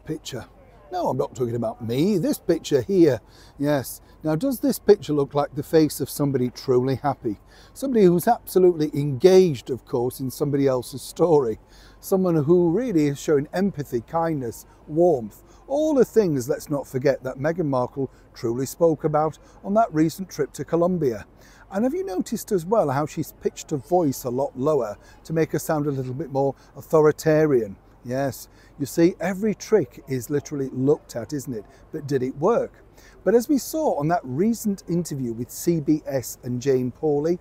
picture? No, I'm not talking about me. This picture here. Yes. Now, does this picture look like the face of somebody truly happy? Somebody who's absolutely engaged, of course, in somebody else's story. Someone who really is showing empathy, kindness, warmth. All the things, let's not forget, that Meghan Markle truly spoke about on that recent trip to Colombia. And have you noticed as well how she's pitched her voice a lot lower to make her sound a little bit more authoritarian? Yes, you see, every trick is literally looked at, isn't it? But did it work? But as we saw on that recent interview with CBS and Jane Pauley,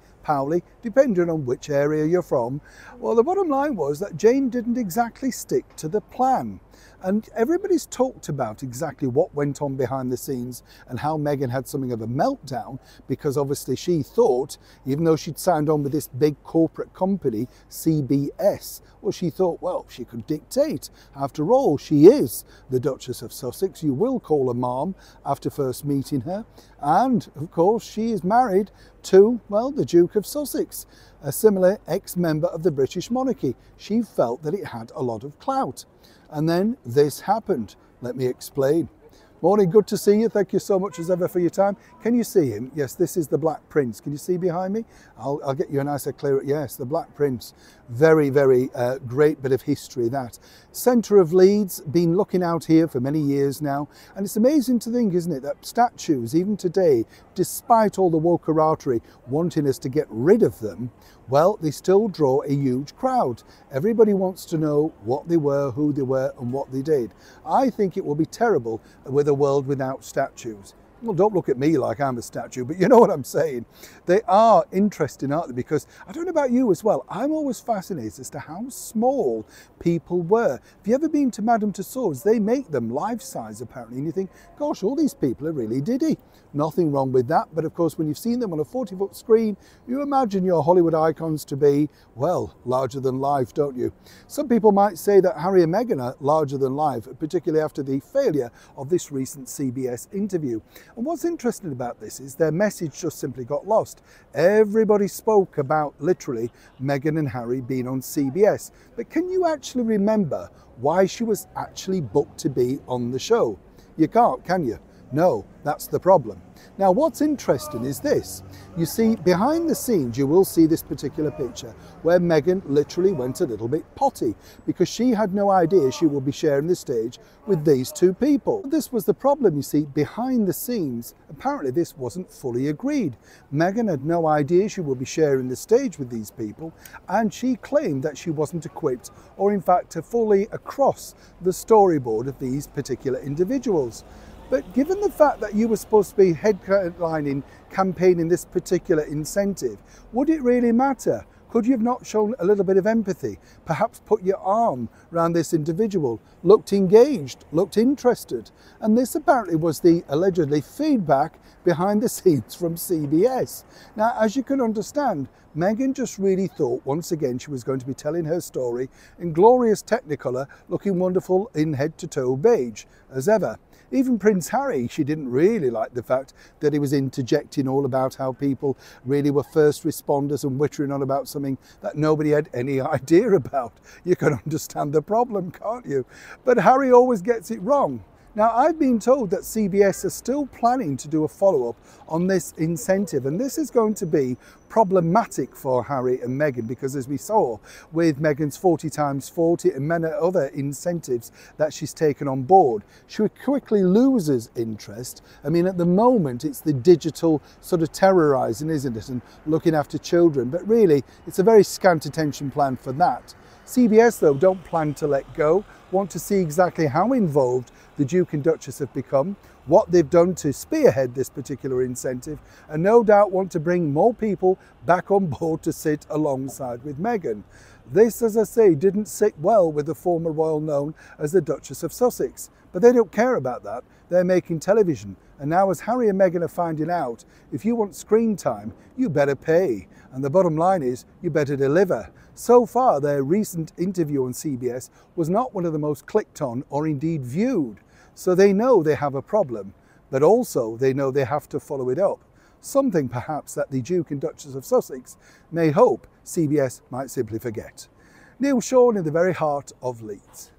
depending on which area you're from, well, the bottom line was that Jane didn't exactly stick to the plan. And everybody's talked about exactly what went on behind the scenes and how Meghan had something of a meltdown because obviously she thought, even though she'd signed on with this big corporate company, CBS, well, she thought, well, she could dictate. After all, she is the Duchess of Sussex. You will call her mom after first meeting her. And of course, she is married to, well, the Duke of Sussex, a similar ex-member of the British monarchy. She felt that it had a lot of clout. And then this happened. Let me explain. Morning, good to see you. Thank you so much as ever for your time. Can you see him? Yes, this is the Black Prince. Can you see behind me? I'll get you a nicer clearer. Yes, the Black Prince. Very, very great bit of history, that. Centre of Leeds, been looking out here for many years now. And it's amazing to think, isn't it, that statues, even today, despite all the wokerati wanting us to get rid of them, well, they still draw a huge crowd. Everybody wants to know what they were, who they were, and what they did. I think it will be terrible with a world without statues. Well, don't look at me like I'm a statue, but you know what I'm saying. They are interesting, aren't they? Because I don't know about you as well. I'm always fascinated as to how small people were. Have you ever been to Madame Tussauds? They make them life-size, apparently. And you think, gosh, all these people are really diddy. Nothing wrong with that. But of course, when you've seen them on a 40-foot screen, you imagine your Hollywood icons to be, well, larger than life, don't you? Some people might say that Harry and Meghan are larger than life, particularly after the failure of this recent CBS interview. And what's interesting about this is their message just simply got lost. Everybody spoke about literally Meghan and Harry being on CBS. But can you actually remember why she was actually booked to be on the show? You can't, can you? No, that's the problem. Now, what's interesting is this. You see, behind the scenes, you will see this particular picture where Meghan literally went a little bit potty because she had no idea she would be sharing the stage with these two people. This was the problem, you see, behind the scenes. Apparently, this wasn't fully agreed. Meghan had no idea she would be sharing the stage with these people, and she claimed that she wasn't equipped or, in fact, fully across the storyboard of these particular individuals. But given the fact that you were supposed to be headlining, campaigning this particular incentive, would it really matter? Could you have not shown a little bit of empathy? Perhaps put your arm around this individual, looked engaged, looked interested. And this apparently was the allegedly feedback behind the scenes from CBS. Now, as you can understand, Meghan just really thought once again she was going to be telling her story in glorious Technicolor, looking wonderful in head-to-toe beige, as ever. Even Prince Harry, she didn't really like the fact that he was interjecting all about how people really were first responders and whittering on about something that nobody had any idea about. You can understand the problem, can't you? But Harry always gets it wrong. Now, I've been told that CBS are still planning to do a follow-up on this incentive, and this is going to be problematic for Harry and Meghan because, as we saw with Meghan's 40 times 40 and many other incentives that she's taken on board, she quickly loses interest. I mean, at the moment, it's the digital sort of terrorising, isn't it, and looking after children, but really, it's a very scant attention plan for that. CBS, though, don't plan to let go, want to see exactly how involved the Duke and Duchess have become, what they've done to spearhead this particular incentive, and no doubt want to bring more people back on board to sit alongside with Meghan. This, as I say, didn't sit well with the former royal known as the Duchess of Sussex, but they don't care about that. They're making television, and now as Harry and Meghan are finding out, if you want screen time, you better pay, and the bottom line is, you better deliver. So far, their recent interview on CBS was not one of the most clicked on or indeed viewed. So they know they have a problem, but also they know they have to follow it up. Something perhaps that the Duke and Duchess of Sussex may hope CBS might simply forget. Neil Sean in the very heart of Leeds.